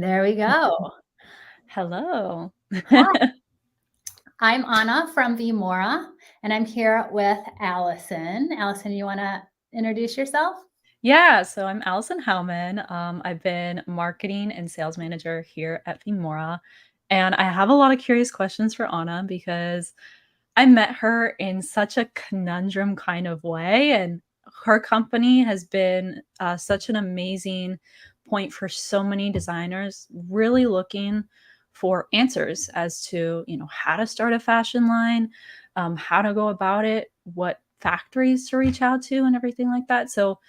There we go. Hello. Hi, I'm Anna from V.Mora, and I'm here with Allison. Allison, you want to introduce yourself? Yeah, so I'm Allison Howman. I've been marketing and sales manager here at V.Mora, and I have a lot of curious questions for Anna because I met her in such a conundrum kind of way, and her company has been such an amazing point for so many designers really looking for answers as to how to start a fashion line, how to go about it, what factories to reach out to, and everything like that. So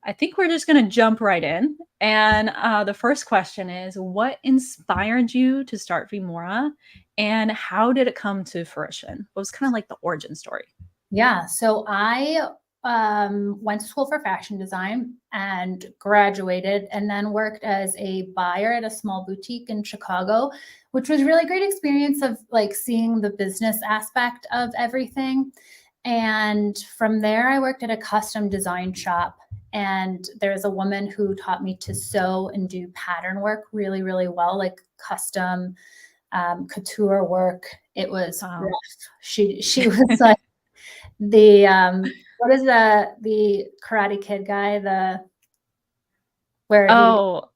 I think we're just going to jump right in. And the first question is, what inspired you to start V.Mora, and how did it come to fruition? What was kind of like the origin story? Yeah, so I went to school for fashion design and graduated, and then worked as a buyer at a small boutique in Chicago, which was really great experience of like seeing the business aspect of everything. And from there, I worked at a custom design shop. And there's a woman who taught me to sew and do pattern work really, really well, like custom couture work. It was rough. Wow. She was like the what is the Karate Kid guy, the where he Oh,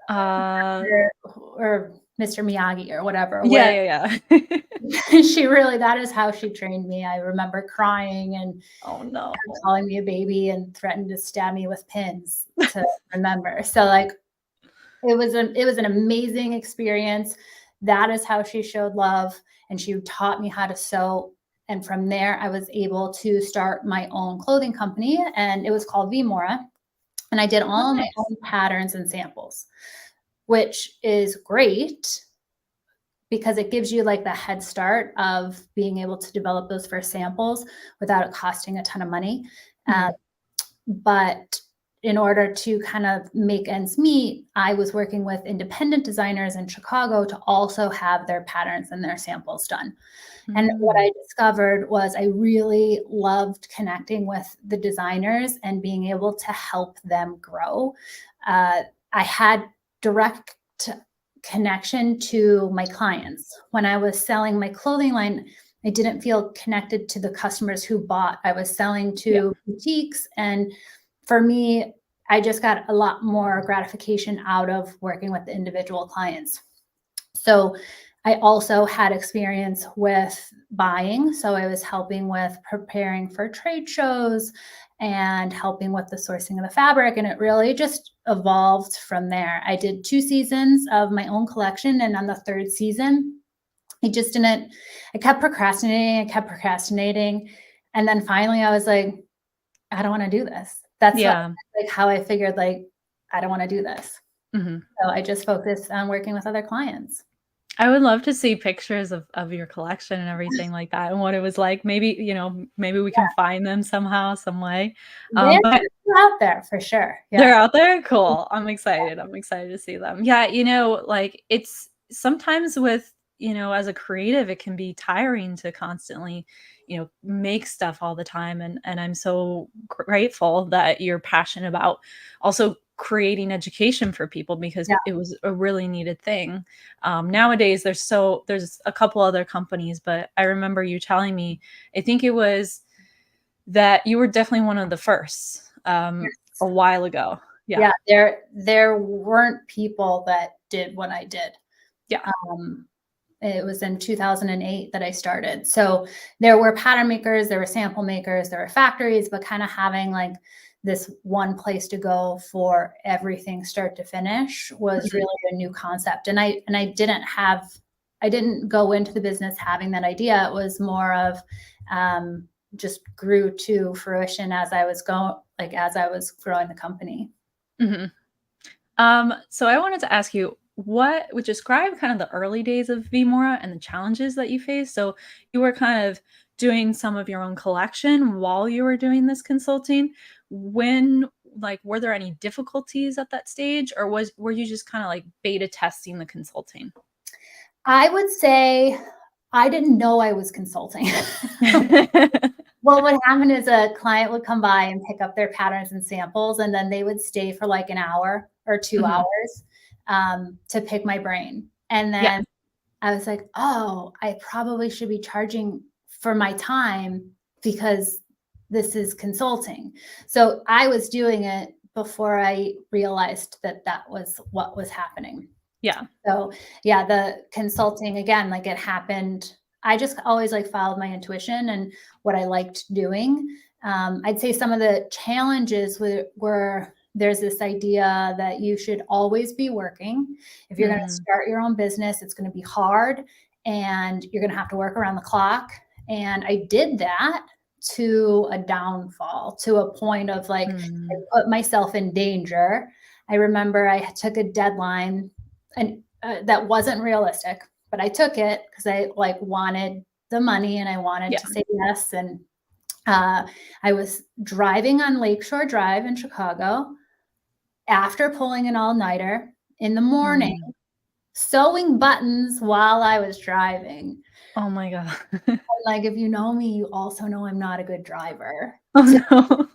uh, or Mr. Miyagi or whatever, yeah, where yeah, yeah. she really, that is how she trained me. I remember crying and Oh no. calling me a baby and threatened to stab me with pins to remember. So like it was an amazing experience. That is how she showed love, and she taught me how to sew. And from there, I was able to start my own clothing company, and it was called V.Mora. And I did all my Nice. own patterns and samples, which is great because it gives you like the head start of being able to develop those first samples without it costing a ton of money. Mhm. But in order to kind of make ends meet, I was working with independent designers in Chicago to also have their patterns and their samples done. And what Mm. I discovered was I really loved connecting with the designers and being able to help them grow. I had direct connection to my clients. When I was selling my clothing line, I didn't feel connected to the customers who bought. I was selling Yeah. to boutiques. And for me, I just got a lot more gratification out of working with the individual clients. So I also had experience with buying. So I was helping with preparing for trade shows and helping with the sourcing of the fabric. And it really just evolved from there. I did 2 seasons of my own collection. And on the third season, I just didn't, I kept procrastinating. I kept procrastinating. And then finally I was like, I don't want to do this. That's what, Yeah. like how I figured, like, I don't want to do this. Mhm. So I just focused on working with other clients. I would love to see pictures of your collection and everything like that and what it was like. Maybe, maybe we can find them somehow, some way. They're But out there for sure. they're Yeah. out there? Cool. I'm excited. I'm excited to see them. Yeah, like, it's sometimes with, as a creative, it can be tiring to constantly, make stuff all the time, and I'm so grateful that you're passionate about also creating education for people because Yeah. it was a really needed thing. Nowadays, there's a couple other companies, but I remember you telling me, I think it was that you were definitely one of the first, a Yes. while ago. Yeah. Yeah. There weren't people that did what I did. Yeah. Um, it was in 2008 that I started. So there were pattern makers, there were sample makers, there were factories, but kind of having like this one place to go for everything start to finish was Mhm. really a new concept. And I didn't go into the business having that idea. It was more of just grew to fruition as I was going, like as I was growing the company. Mhm. So I wanted to ask you, what would describe kind of the early days of V.Mora and the challenges that you faced? So you were kind of doing some of your own collection while you were doing this consulting. When, like, were there any difficulties at that stage, or were you just kind of like beta testing the consulting? I would say I didn't know I was consulting. Well, what happened is a client would come by and pick up their patterns and samples, and then they would stay for like an hour or 2 Mhm. hours. to pick my brain. And Yeah. then I was like, oh, I probably should be charging for my time because this is consulting. So I was doing it before I realized that that was what was happening. Yeah. So yeah, the consulting again, like it happened. I just always like followed my intuition and what I liked doing. I'd say some of the challenges were there's this idea that you should always be working. If you're going to Mm. start your own business, it's going to be hard and you're going to have to work around the clock. And I did that to a downfall, to a point of like, I Mm. put myself in danger. I remember I took a deadline and that wasn't realistic, but I took it because I like wanted the money and I wanted Yeah. to say yes. And I was driving on Lakeshore Drive in Chicago after pulling an all-nighter in the morning, Mm. sewing buttons while I was driving. Oh my God. Like, if you know me, you also know I'm not a good driver. Oh no.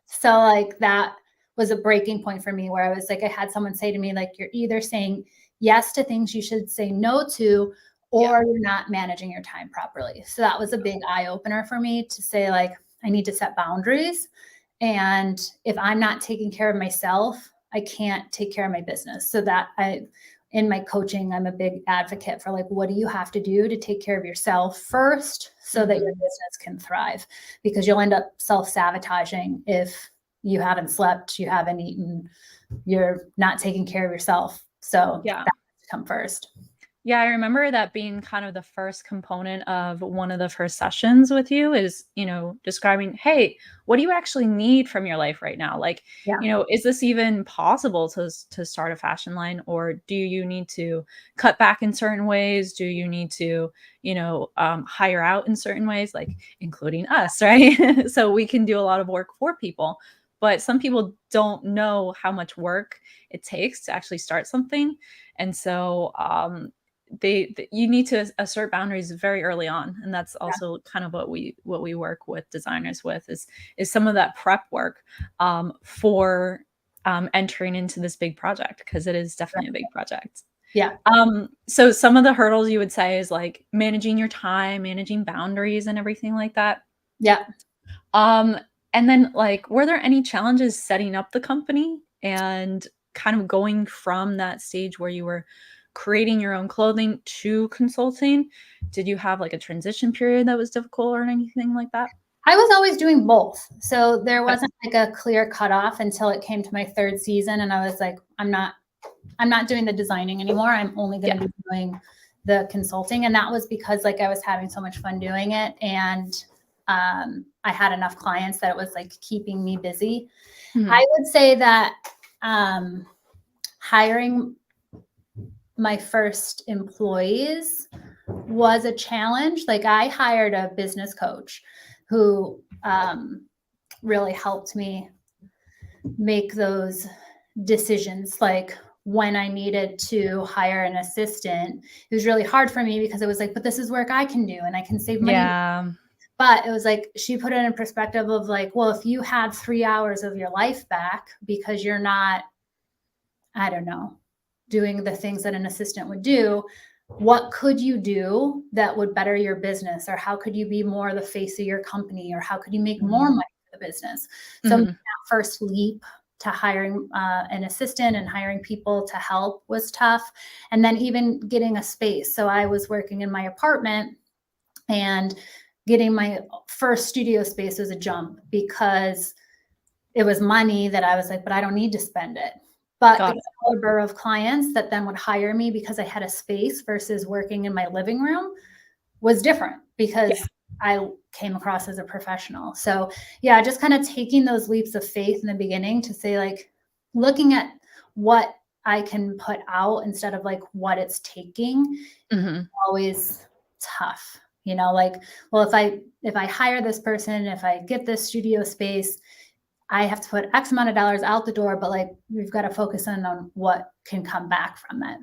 So like that was a breaking point for me where I was like, I had someone say to me, like, you're either saying yes to things you should say no to, Yeah. or you're not managing your time properly. So that was a big eye opener for me to say, like, I need to set boundaries. And if I'm not taking care of myself, I can't take care of my business. So that in my coaching, I'm a big advocate for like, what do you have to do to take care of yourself first so that your Mhm. business can thrive? Because you'll end up self-sabotaging if you haven't slept, you haven't eaten, you're not taking care of yourself. So Yeah. that has to come first. Yeah, I remember that being kind of the first component of one of the first sessions with you is, describing, hey, what do you actually need from your life right now? Like, Yeah. is this even possible to start a fashion line, or do you need to cut back in certain ways? Do you need to, hire out in certain ways, like including us, right? So we can do a lot of work for people, but some people don't know how much work it takes to actually start something. And so, you need to assert boundaries very early on, and that's Yeah. also kind of what we work with designers with is some of that prep work for entering into this big project, because it is definitely a big project. Yeah. So some of the hurdles you would say is like managing your time, managing boundaries, and everything like that. Yeah. um and then, like, were there any challenges setting up the company and kind of going from that stage where you were creating your own clothing to consulting? Did you have like a transition period that was difficult or anything like that? I was always doing both. So there Okay. wasn't like a clear cutoff until it came to my third season. And I was like, I'm not doing the designing anymore. I'm only going Yeah. to be doing the consulting. And that was because like I was having so much fun doing it. And I had enough clients that it was like keeping me busy. Mhm. I would say that hiring my first employees was a challenge. Like I hired a business coach who really helped me make those decisions, like when I needed to hire an assistant. It was really hard for me because it was like, but this is work I can do and I can save money. Yeah. But it was like she put it in perspective of like, well, if you had 3 hours of your life back because you're not, I don't know, doing the things that an assistant would do, what could you do that would better your business? Or how could you be more the face of your company? Or how could you make more Mhm. money for the business? So that Mhm. first leap to hiring an assistant and hiring people to help was tough. And then even getting a space. So I was working in my apartment, and getting my first studio space was a jump because it was money that I was like, but I don't need to spend it. But Got the it. caliber of clients that then would hire me because I had a space versus working in my living room was different Yeah. because I came across as a professional. So yeah, just kind of taking those leaps of faith in the beginning to say, like, looking at what I can put out instead of like what it's taking, Mhm. always tough. Like, well, if I hire this person, if I get this studio space, I have to put X amount of dollars out the door, but like we've got to focus in on what can come back from it.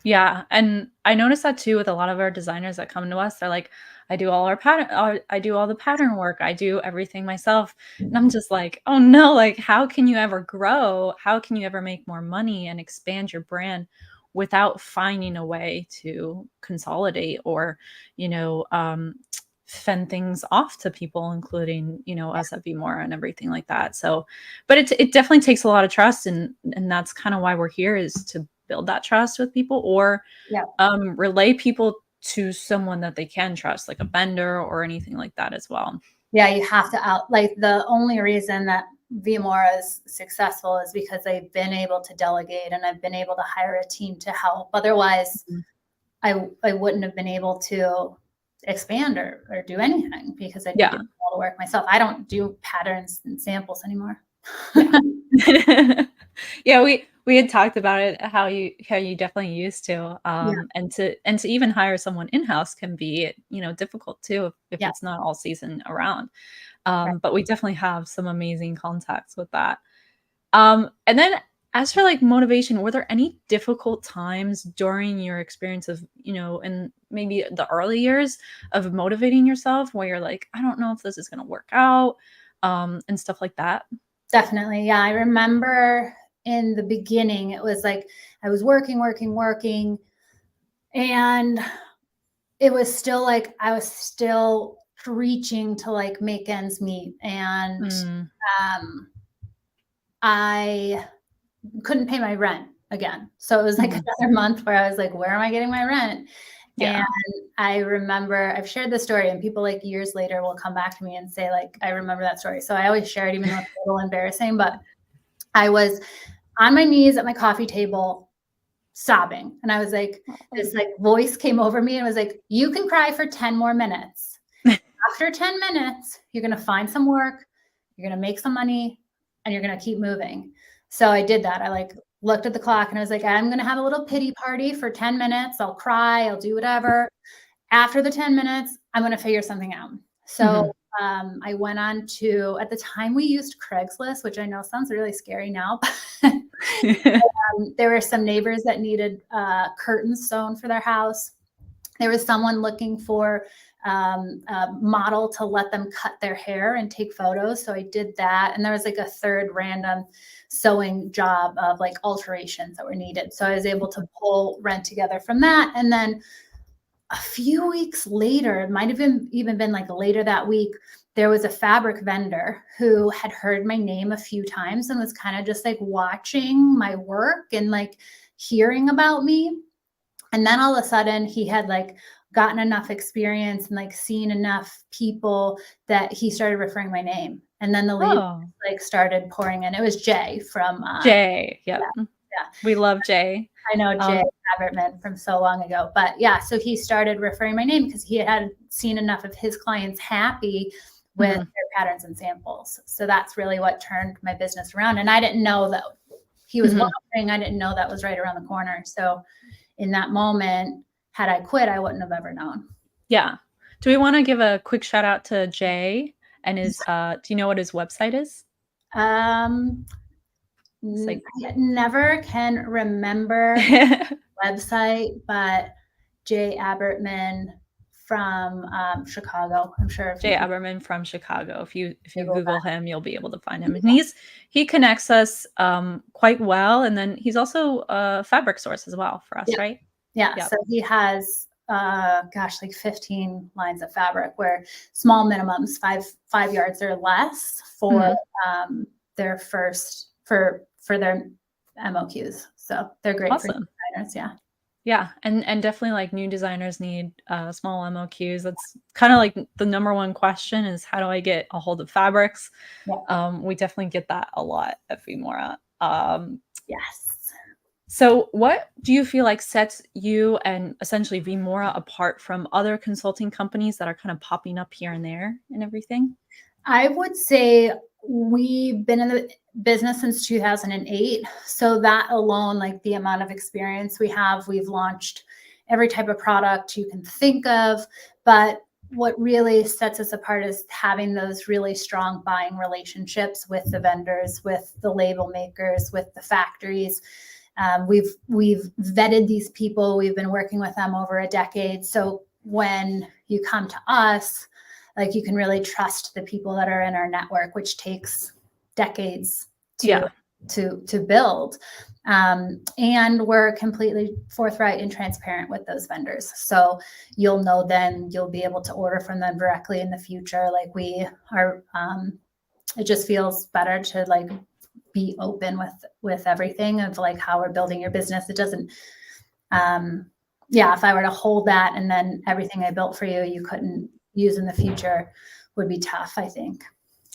Yeah, and I noticed that too with a lot of our designers that come to us. They're like, I do all our pattern, I do all the pattern work. I do everything myself. And I'm just like, oh no, like how can you ever grow? How can you ever make more money and expand your brand without finding a way to consolidate or, you know, fend things off to people, including, you know, us at V.Mora and everything like that. So, but it definitely takes a lot of trust, and that's kind of why we're here, is to build that trust with people, or Yeah. relay people to someone that they can trust, like a vendor or anything like that as well. Yeah, you have to like the only reason that V.Mora is successful is because they've been able to delegate and I've been able to hire a team to help. Otherwise, Mhm. I wouldn't have been able to expand or do anything because I'd be Yeah. doing all the work myself. I don't do patterns and samples anymore. Yeah. Yeah, we had talked about it, how you definitely used to, Yeah, and to even hire someone in-house can be, you know, difficult too if yeah, it's not all season around. right. But we definitely have some amazing contacts with that. And then as for like motivation, were there any difficult times during your experience of, you know, in maybe the early years of motivating yourself where you're like, I don't know if this is going to work out, and stuff like that? Definitely. Yeah. I remember in the beginning, it was like I was working, and it was still like I was still reaching to like make ends meet. And Mm, um, I couldn't pay my rent again. So it was like mhm. another month where I was like, where am I getting my rent? And Yeah. I remember I've shared this story and people like years later will come back to me and say, like, I remember that story. So I always share it, even though it's a little embarrassing, but I was on my knees at my coffee table sobbing. And I was like, Oh. this like voice came over me and was like, you can cry for 10 more minutes. After 10 minutes, you're going to find some work, you're going to make some money, and you're going to keep moving. So I did that. I like looked at the clock and I was like, I'm going to have a little pity party for 10 minutes. I'll cry, I'll do whatever. After the 10 minutes, I'm going to figure something out. So Mhm. I went on to, at the time we used Craigslist, which I know sounds really scary now, but there were some neighbors that needed curtains sewn for their house. There was someone looking for a model to let them cut their hair and take photos. So I did that. And there was like a third random sewing job of like alterations that were needed. So I was able to pull rent together from that. And then a few weeks later, it might have even been like later that week, there was a fabric vendor who had heard my name a few times and was kind of just like watching my work and like hearing about me. And then all of a sudden he had like gotten enough experience and like seen enough people that he started referring my name. And then the lead Oh, like started pouring in. It was Jay from Jay. yeah, Yep. yeah. We love Jay. I know Jay Um, Habertman from so long ago, but yeah, so he started referring my name because he had seen enough of his clients happy with mhm. their patterns and samples. So that's really what turned my business around. And I didn't know that he was Mhm. watching. I didn't know that was right around the corner. So in that moment, had I quit, I wouldn't have ever known. Yeah. Do we wanna give a quick shout out to Jay and his, do you know what his website is? Um, It's like I never can remember website, but Jay Abertman from Chicago. I'm sure if Jay you Aberman from Chicago. If you Google Google that. him, you'll be able to find him. And he connects us, quite well, and then he's also a fabric source as well for us, Yeah. right? Yeah. Yep. So he has gosh, like 15 lines of fabric where small minimums, five yards or less for Mhm. their first for their MOQs. So they're great for Awesome. designers. Yeah. Yeah, and definitely, like, new designers need, small MOQs. That's kinda like the number one question is, "How do I get a hold of fabrics?" Yeah. We definitely get that a lot at V.Mora. Yes. So what do you feel like sets you and essentially V.Mora apart from other consulting companies that are kind of popping up here and there and everything? I would say we've been in the business since 2008. So that alone, like the amount of experience we have, we've launched every type of product you can think of. But what really sets us apart is having those really strong buying relationships with the vendors, with the label makers, with the factories. We've vetted these people. We've been working with them over a decade. So when you come to us, like you can really trust the people that are in our network, which takes decades to Yeah. to build. And we're completely forthright and transparent with those vendors. So you'll know then, you'll be able to order from them directly in the future. Like we are, it just feels better to like be open with everything of like how we're building your business. It doesn't, yeah, if I were to hold that and then everything I built for you, you couldn't use in the future would be tough, I think.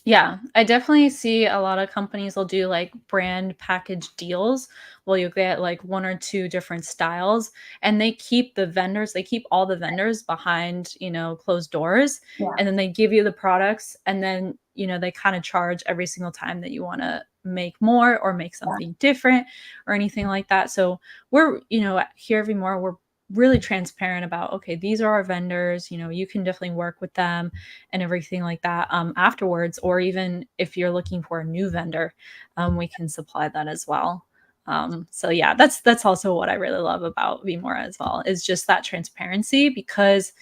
Yeah, I definitely see a lot of companies will do like brand package deals. Well, you get like one or two different styles and they keep they keep all the vendors behind, closed doors. Yeah. And then they give you the products and then, they kind of charge every single time that you want to make more or make something different or anything like that. So we're, here at V.Mora, we're really transparent about, okay, these are our vendors, you can definitely work with them and everything like that afterwards. Or even if you're looking for a new vendor, we can supply that as well. So yeah, that's also what I really love about V.Mora as well, is just that transparency, because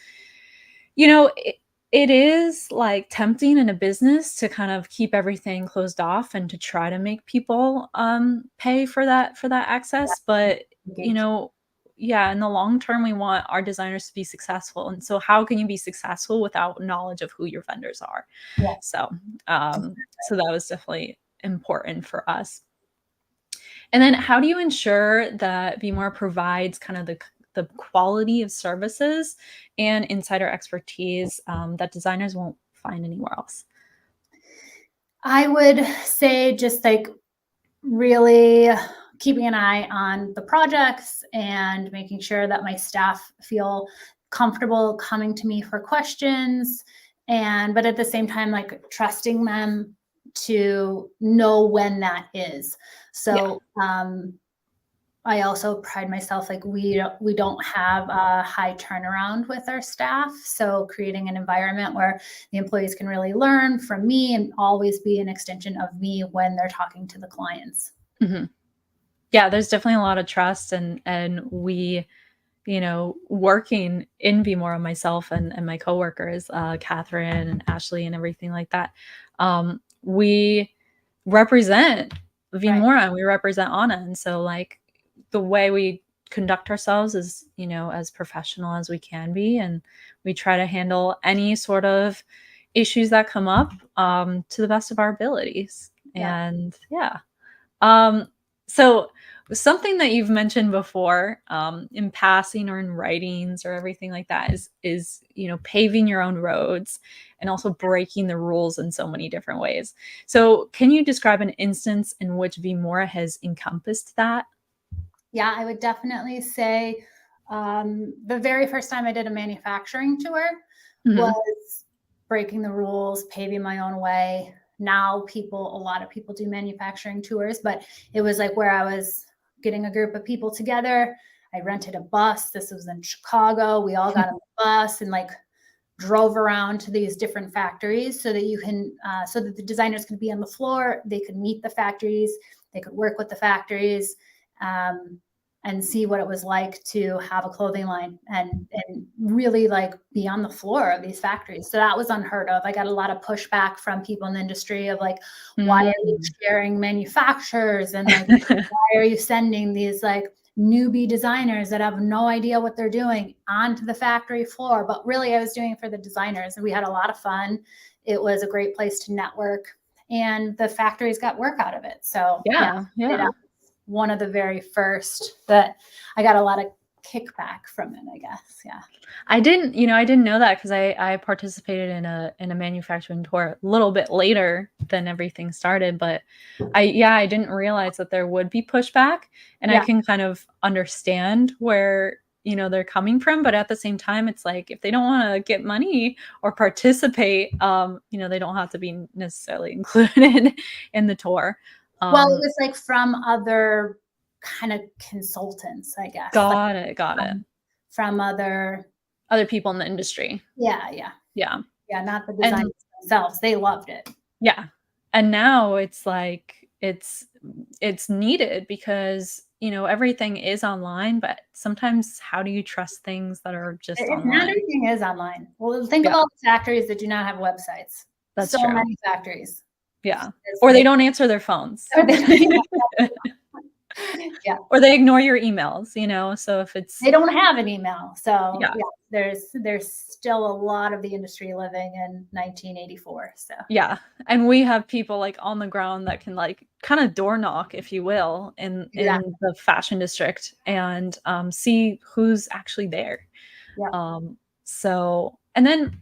it is like tempting in a business to kind of keep everything closed off and to try to make people pay for that access. But you Engage. know yeah, in the long term, we want our designers to be successful. And so how can you be successful without knowledge of who your vendors are? Yeah. So so that was definitely important for us. And then how do you ensure that V.Mora provides kind of the quality of services and insider expertise that designers won't find anywhere else? I would say just like really keeping an eye on the projects and making sure that my staff feel comfortable coming to me for questions, and but at the same time like trusting them to know when that is. Yeah. So I also pride myself, like we don't have a high turnaround with our staff. So creating an environment where the employees can really learn from me and always be an extension of me when they're talking to the clients. Mhm. Yeah, there's definitely a lot of trust, and we, working in V.Mora, myself and my coworkers, Catherine and Ashley and everything like that, we represent Right. V.Mora and we represent Anna. And so like the way we conduct ourselves is, as professional as we can be. And we try to handle any sort of issues that come up to the best of our abilities. Yeah. And yeah. Um, so something that you've mentioned before, in passing or in writings or everything like that is paving your own roads and also breaking the rules in so many different ways. So can you describe an instance in which V.Mora has encompassed that? Yeah, I would definitely say the very first time I did a manufacturing tour Mhm. was breaking the rules, paving my own way. Now a lot of people do manufacturing tours, but it was like where I was getting a group of people together. I rented a bus. This was in Chicago. We all got on the bus and like drove around to these different factories so that so that the designers could be on the floor. They could meet the factories. They could work with the factories. Um, and see what it was like to have a clothing line and really like be on the floor of these factories. So that was unheard of. I got a lot of pushback from people in the industry of like, why are you Mm. sharing manufacturers? And like, why are you sending these like newbie designers that have no idea what they're doing onto the factory floor? But really I was doing it for the designers, and we had a lot of fun. It was a great place to network, and the factories got work out of it. So yeah, Yeah, yeah. one of the very first that I got a lot of kickback from it, I guess. Yeah. I didn't know that because I participated in a manufacturing tour a little bit later than everything started. But I didn't realize that there would be pushback, and I Yeah. can kind of understand where, they're coming from. But at the same time, it's like if they don't want to get money or participate, they don't have to be necessarily included in the tour. Well, it Um, was like from other kind of consultants, I guess, like got it, got it. from other, Other people in the industry. yeah, yeah. Yeah. Yeah, not the designers And themselves. They loved it. yeah. And now it's like it's needed because, everything is online, but sometimes how do you trust things that are just Not online? everything is online. Well, think of Yeah, all the factories that do not have websites. that's So true. many factories. Yeah. It's Or they like, don't answer their phones. or they don't, yeah, Or they ignore your emails, so if it's they don't have an email. So yeah. yeah, there's still a lot of the industry living in 1984. So Yeah, and we have people, like, on the ground that can, like, kinda door knock, if you will, in exactly. the fashion district and, see who's actually there. Yeah. So and then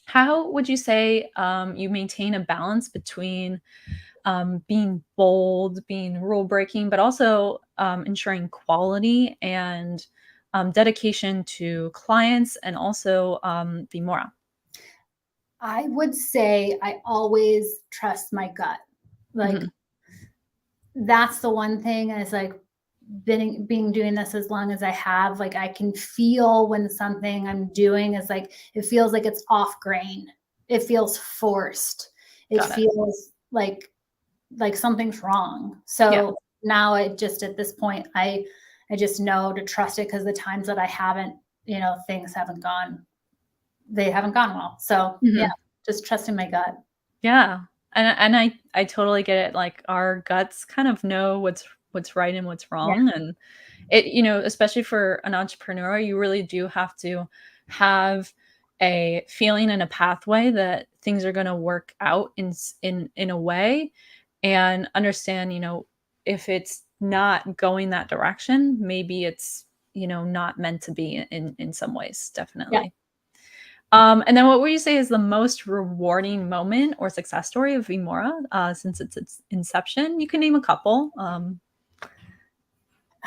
how would you say, you maintain a balance between, being bold, being rule breaking, but also, ensuring quality and, dedication to clients and also, V.Mora? I would say I always trust my gut. Like Mhm. that's the one thing is like being doing this as long as I have, like I can feel when something I'm doing is like it feels like it's off grain. It feels forced. It Got it. feels like something's wrong. Yeah. So now I just at this point I just know to trust it because the times that I haven't, things haven't gone they haven't gone well. So yeah, Mhm. just trusting my gut. Yeah, and I totally get it, like, our guts kind of know what's right and what's Yeah. wrong, and especially for an entrepreneur, you really do have to have a feeling and a pathway that things are gonna work out in a way, and understand, if it's not going that direction, maybe it's, not meant to be in some ways, Yeah. definitely. And then what would you say is the most rewarding moment or success story of V.Mora, since its inception? You can name a couple.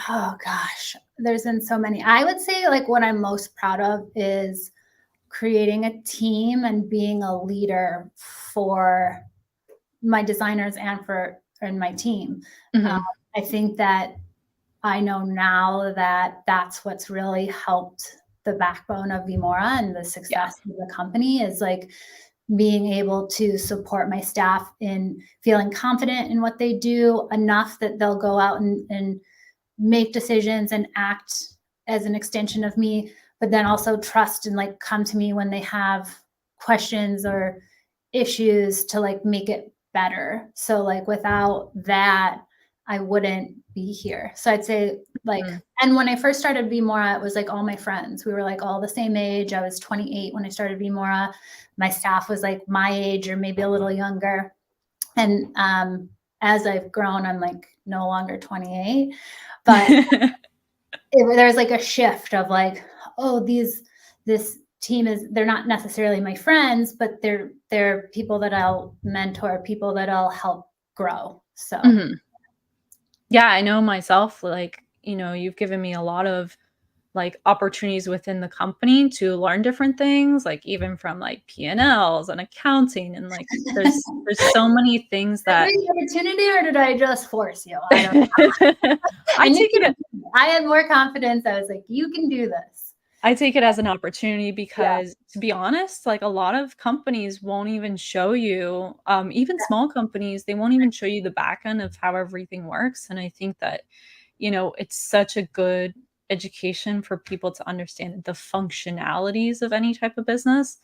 Oh gosh, there's been so many. I would say like what I'm most proud of is creating a team and being a leader for my designers and my team. Um, Mhm. I think that I know now that that's what's really helped the backbone of V.Mora and the Yeah. success of the company is like being able to support my staff in feeling confident in what they do enough that they'll go out and make decisions and act as an extension of me, but then also trust and like come to me when they have questions or issues to like make it better. So like without that, I wouldn't be here. So I'd say like, Mhm. and when I first started V.Mora, it was like all my friends. We were like all the same age. I was 28 when I started V.Mora. My staff was like my age or maybe a little younger. And as I've grown, I'm like no longer 28. But there's like a shift of like, oh, this team is they're not necessarily my friends, but they're people that I'll mentor, people that I'll help grow. So Mhm. Yeah, I know myself, like, you've given me a lot of, like, opportunities within the company to learn different things, like, even from, like, P&Ls and accounting and, like, there's so many things a that great opportunity, or did I just force you? I don't I and you take can it I had more confidence. I was like, you can do this. I take it as an opportunity Yeah. because, to be honest, like, a lot of companies won't even show you, even small companies, they won't even show you the back end of how everything works, and I think that, it's such a good education for people to understand the functionalities of any type of business,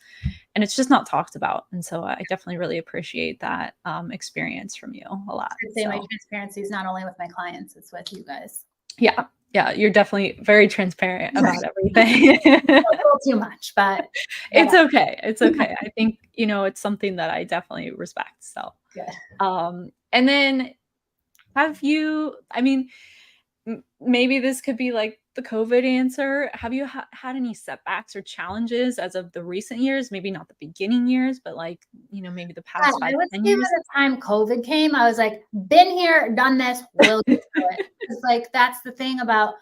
and it's just not talked about, and so I definitely really appreciate that, experience from you a lot, I'd say my so transparency is not only with my clients, it's with you guys. yeah, yeah, you're definitely very transparent Right. about everything. A little too much, but It's whatever. okay, it's okay. I think, it's something that I definitely respect, so, Good. and then have you I mean, maybe this could be, like, the COVID answer. Have you had any setbacks or challenges as of the recent years? Maybe not the beginning years, but, like, maybe the Yeah, past 5, I would 10 say by years? the time COVID came, I was like, "Been here, done this, will get through it." It's like, that's the thing about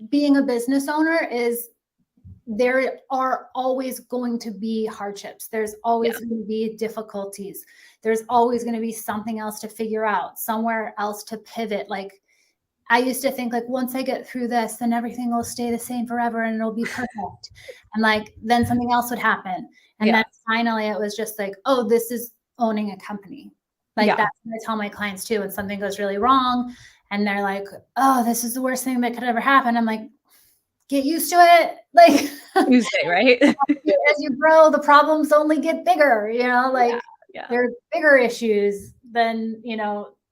being a business owner is there are always going to be hardships. There's Yeah, always gonna be difficulties. There's always gonna be something else to figure out, somewhere else to pivot, like, I used to think, like, once I get through this, then everything will stay the same forever and it'll be perfect, and, like, then something else would happen, and then yeah, finally it was just like, "Oh, this is owning a company." Like Yeah. that's what I tell my clients too. When something goes really wrong and they're like, oh, this is the worst thing that could ever happen. I'm like, get used to it. Like Tuesday, right? as you grow, the problems only get bigger, Yeah, like yeah. there are bigger issues than,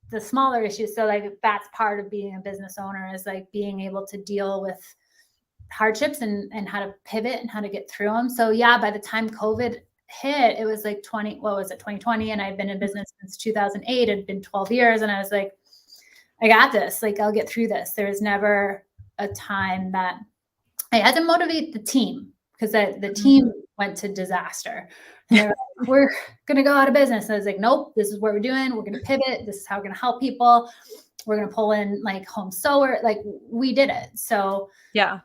the smaller issues. So like that's part of being a business owner is like being able to deal with hardships and how to pivot and how to get through them. So yeah, by the time COVID hit, it was like 2020? And I'd been in business since 2008. It'd been 12 years. And I was like, I got this. Like, I'll get through this. There was never a time that I had to motivate the team because the team went to disaster. And they were like, we're going to go out of business. And I was like, nope, this is what we're doing. We're going to pivot. This is how we're going to help people. We're going to pull in like home sewer. Like we did it. So Yeah.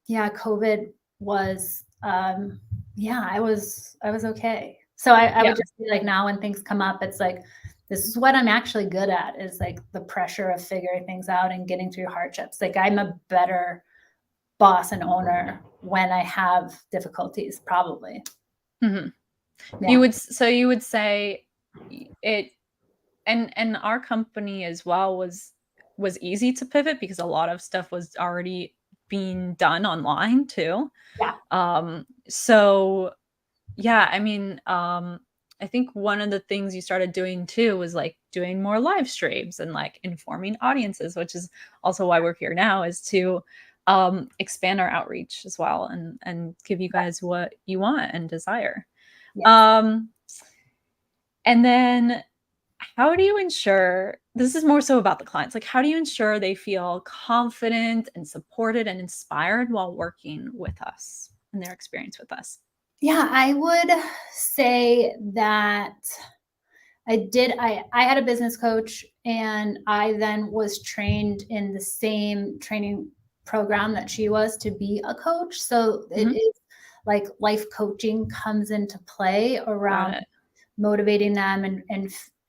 yeah, COVID was, I was okay. So I would just be like, now when things come up, it's like, this is what I'm actually good at is like the pressure of figuring things out and getting through hardships. Like I'm a better boss and owner when I have difficulties, probably. Mm-hmm. Yeah. You would say it, and our company as well was easy to pivot because a lot of stuff was already being done online too. Yeah. So yeah, I mean, I think one of the things you started doing too was like doing more live streams and like informing audiences, which is also why we're here now, is to expand our outreach as well and give you guys what you want and desire. Yes. And then how do you ensure, this is more so about the clients, like how do you ensure they feel confident and supported and inspired while working with us and their experience with us? Yeah, I would say that I had a business coach and I then was trained in the same training program that she was to be a coach. So it is like life coaching comes into play around motivating them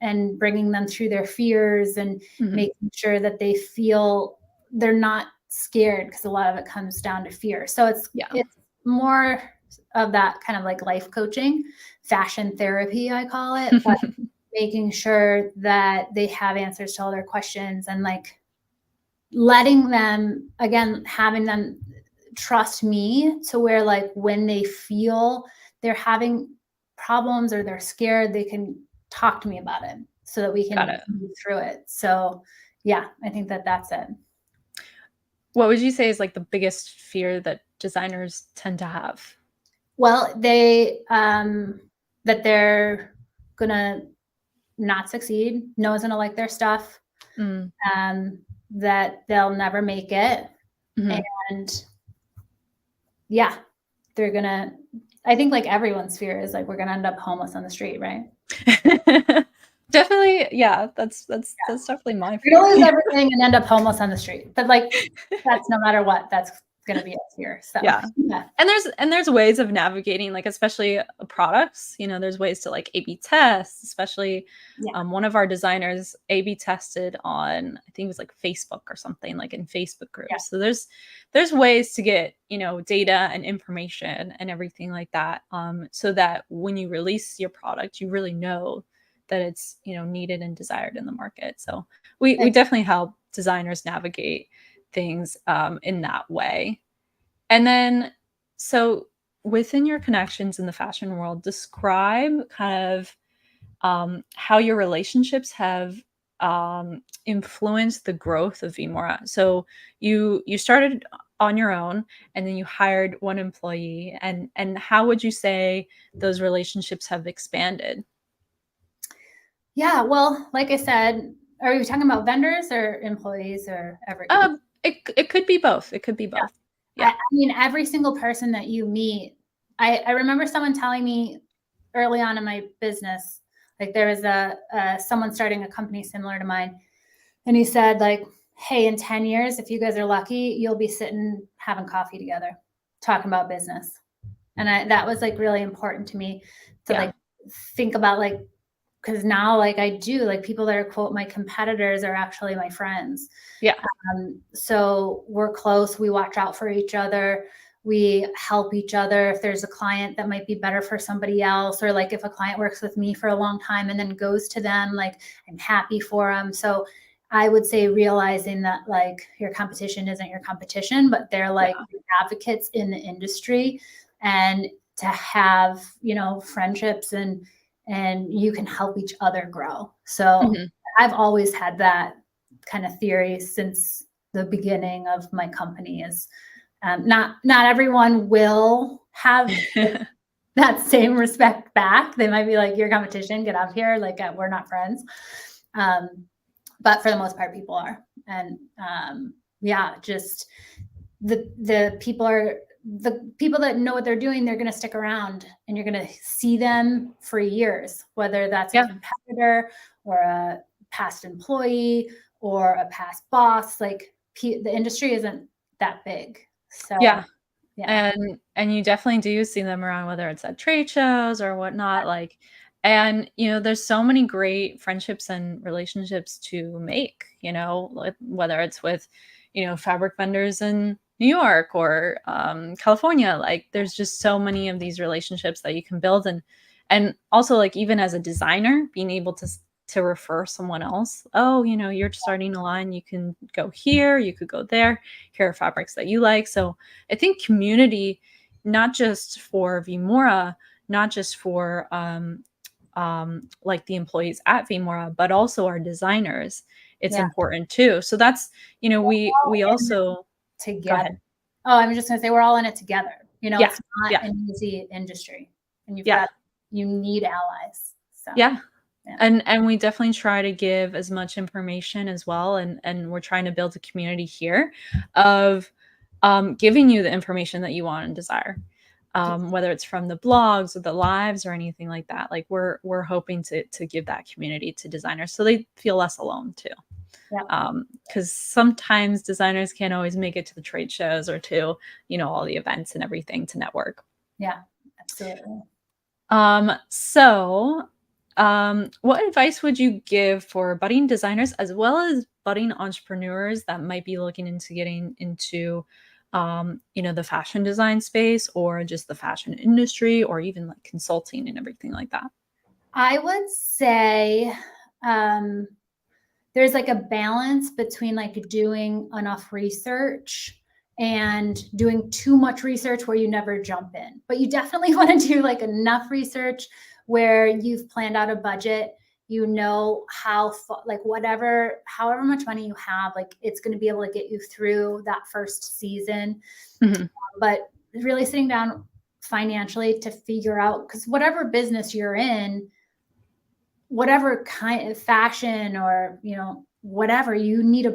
and bringing them through their fears and making sure that they feel they're not scared, because a lot of it comes down to fear. So it's more of that kind of like life coaching, fashion therapy, I call it, but making sure that they have answers to all their questions and like letting them, again, having them trust me to where like when they feel they're having problems or they're scared, they can talk to me about it so that we can move through it. So yeah, I think that that's it. What would you say is like the biggest fear that designers tend to have? Well, that they're gonna not succeed, no one's gonna like their stuff, that they'll never make it. And yeah, they're gonna, I think like everyone's fear is like, we're gonna end up homeless on the street, right? Definitely. Yeah, that's definitely my fear. We're gonna lose everything and end up homeless on the street. But like, that's no matter what, that's gonna be us here. So yeah. And there's ways of navigating, like especially products, there's ways to like A/B test, especially one of our designers A/B tested on, I think it was like Facebook or something, like in Facebook groups. So there's ways to get, data and information and everything like that. So that when you release your product, you really know that it's, needed and desired in the market. So we definitely help designers navigate things in that way. And then, so within your connections in the fashion world, describe kind of how your relationships have influenced the growth of V.Mora. So you started on your own and then you hired one employee, and how would you say those relationships have expanded? Yeah, well, like I said, are we talking about vendors or employees or everything? It could be both. It could be both. Yeah. I mean, every single person that you meet, I remember someone telling me early on in my business, like there was someone starting a company similar to mine. And he said like, hey, in 10 years, if you guys are lucky, you'll be sitting having coffee together, talking about business. And that was like really important to me to like think about, like, because now like I do, like people that are quote my competitors are actually my friends. So we're close. We watch out for each other. We help each other. If there's a client that might be better for somebody else, or like if a client works with me for a long time and then goes to them, like I'm happy for them. So I would say realizing that like your competition isn't your competition, but they're like advocates in the industry, and to have, friendships and you can help each other grow. So Mhm. I've always had that kind of theory since the beginning of my company is not everyone will have that same respect back. They might be like, your competition, get out of here. Like we're not friends. But for the most part, people are. And just the people that know what they're doing, they're going to stick around, and you're going to see them for years, whether that's a Yeah. competitor or a past employee or a past boss. Like the industry isn't that big. So Yeah. yeah. And you definitely do see them around, whether it's at trade shows or whatnot, like, and, there's so many great friendships and relationships to make, like whether it's with, fabric vendors in New York or California, like there's just so many of these relationships that you can build. And also like even as a designer, being able to refer someone else, oh, you're starting a line, you can go here, you could go there, here are fabrics that you like. So I think community, not just for V.Mora, not just for like the employees at V.Mora, but also our designers, it's Yeah. important too. So that's, we also go Together. ahead. Oh, I'm just going to say we're all in it together. Yeah. It's not Yeah. an easy industry, and Yeah. you need allies. So Yeah. yeah. And we definitely try to give as much information as well. And we're trying to build a community here of giving you the information that you want and desire. Whether it's from the blogs or the lives or anything like that. Like we're hoping to give that community to designers so they feel less alone too. Yeah. Because sometimes designers can't always make it to the trade shows or to, all the events and everything to network. Yeah, absolutely. What advice would you give for budding designers as well as budding entrepreneurs that might be looking into getting into, the fashion design space or just the fashion industry or even like consulting and everything like that? I would say there's like a balance between like doing enough research and doing too much research where you never jump in. But you definitely want to do like enough research where you've planned out a budget, how like however much money you have, like it's going to be able to get you through that first season. Mhm. But really sitting down financially to figure out, because whatever business you're in, whatever kind of fashion or whatever, you need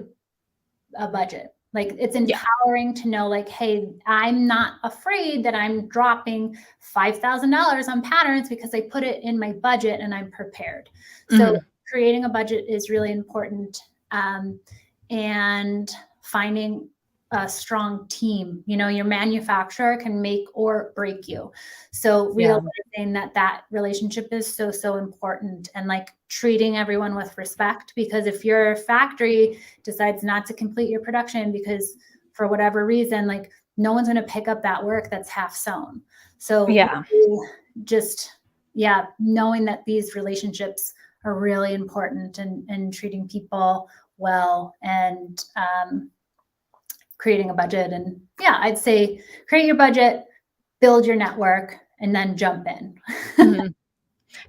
a budget. Like it's Yeah. empowering to know like, hey, I'm not afraid that I'm dropping $5,000 on patterns because I put it in my budget and I'm prepared. So Mhm. creating a budget is really important. And finding a strong team. Your manufacturer can make or break you. So Yeah. realizing that relationship is so important, and like treating everyone with respect, because if your factory decides not to complete your production because for whatever reason, like no one's going to pick up that work that's half sewn. So Yeah. just, yeah, knowing that these relationships are really important, and treating people well, and creating a budget. And yeah, I'd say create your budget, build your network, and then jump in. Mhm.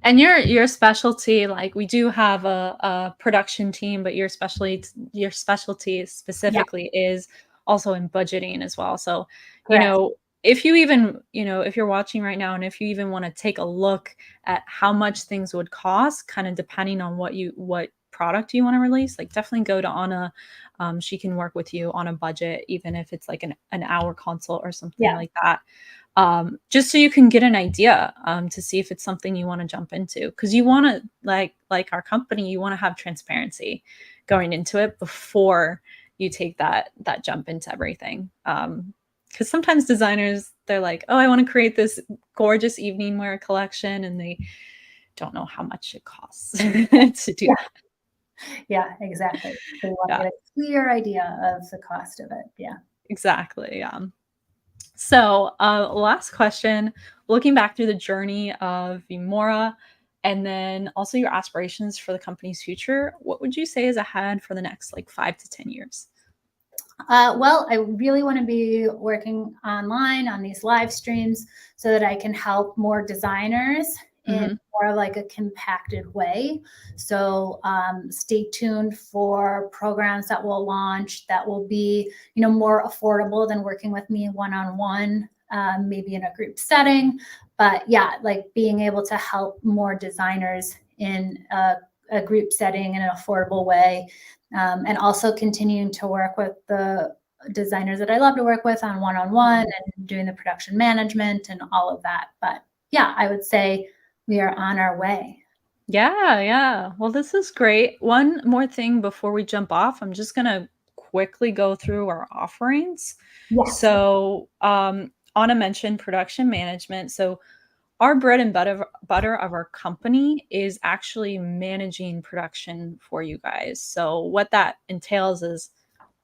And your specialty, like we do have a production team, but your specialty Yeah, specifically is also in budgeting as well. So, correct. if you even, if you're watching right now and if you even want to take a look at how much things would cost, kind of depending on what product you want to release, like definitely go to Anna. She can work with you on a budget, even if it's like an hour consult or something Yeah, like that, just so you can get an idea, to see if it's something you want to jump into, because you want to, like our company, you want to have transparency going into it before you take that jump into everything, because sometimes designers, they're like, oh, I want to create this gorgeous evening wear collection, and they don't know how much it costs to do yeah, that. yeah, exactly. They want to Yeah, get a clear idea of the cost of it. Yeah. exactly. Yeah. So, last question, looking back through the journey of V.Mora and then also your aspirations for the company's future, what would you say is ahead for the next like 5 to 10 years? Well, I really want to be working online on these live streams so that I can help more designers in Hmm. more like a compacted way. So stay tuned for programs that will launch that will be, more affordable than working with me one-on-one, maybe in a group setting. But yeah, like being able to help more designers in a group setting in an affordable way, and also continuing to work with the designers that I love to work with on one-on-one and doing the production management and all of that. But yeah, I would say we are on our way. Yeah, yeah. Well, this is great. One more thing before we jump off, I'm just gonna quickly go through our offerings. Yes. So, Anna mentioned production management. So, our bread and butter of our company is actually managing production for you guys. So, what that entails is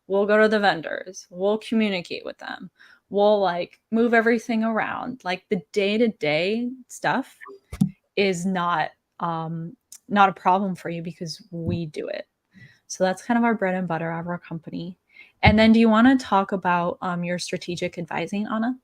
we'll go to the vendors, we'll communicate with them, we'll like move everything around. Like the day to day stuff is not a problem for you because we do it. So that's kind of our bread and butter of our company. And then do you want to talk about your strategic advising, Anna?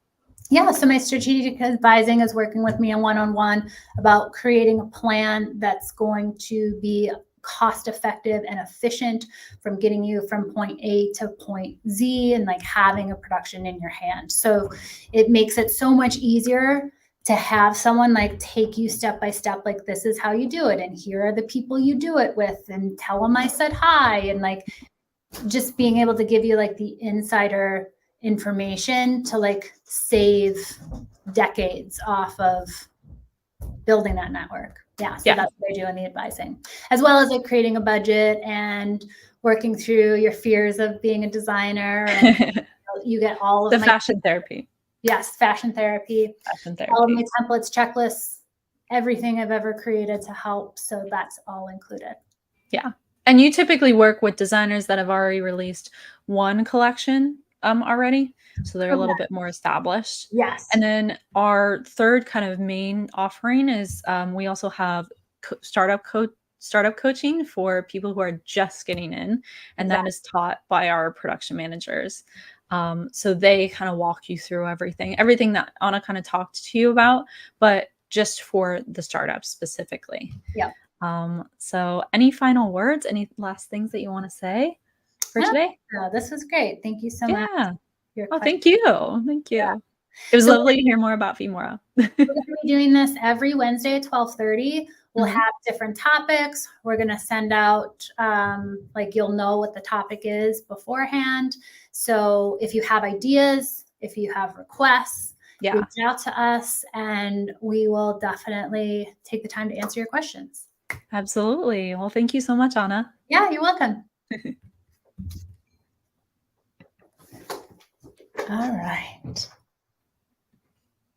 Yeah, so my strategic advising is working with me on one-on-one about creating a plan that's going to be cost effective and efficient from getting you from point A to point Z and like having a production in your hand. So it makes it so much easier to have someone like take you step by step, like this is how you do it and here are the people you do it with and tell them I said hi, and like just being able to give you like the insider information to like save decades off of building that network. Yeah, so Yeah. that's what I do in the advising, as well as like creating a budget and working through your fears of being a designer. And you get all of The my, fashion therapy. yes, fashion therapy, Fashion all of my therapy. templates, checklists, everything I've ever created to help. So that's all included. Yeah. And you typically work with designers that have already released one collection already. So they're a little bit more established. Yes. And then our third kind of main offering is we also have startup coaching for people who are just getting in, and that Exactly. is taught by our production managers. So they kind of walk you through everything that Anna kind of talked to you about, but just for the startups specifically. Yep. So any final words, any last things that you want to say for No, today? no, this was great. Thank you so much Yeah. for your Oh, question. thank you. Thank Yeah. you. It was So lovely to hear more about V.Mora. we're going to be doing this every Wednesday at 12:30. We'll Mhm. have different topics. We're going to send out, like you'll know what the topic is beforehand. So if you have ideas, if you have requests, reach Yeah, out to us and we will definitely take the time to answer your questions. absolutely. Well, thank you so much, Anna. Yeah, you're welcome. All right.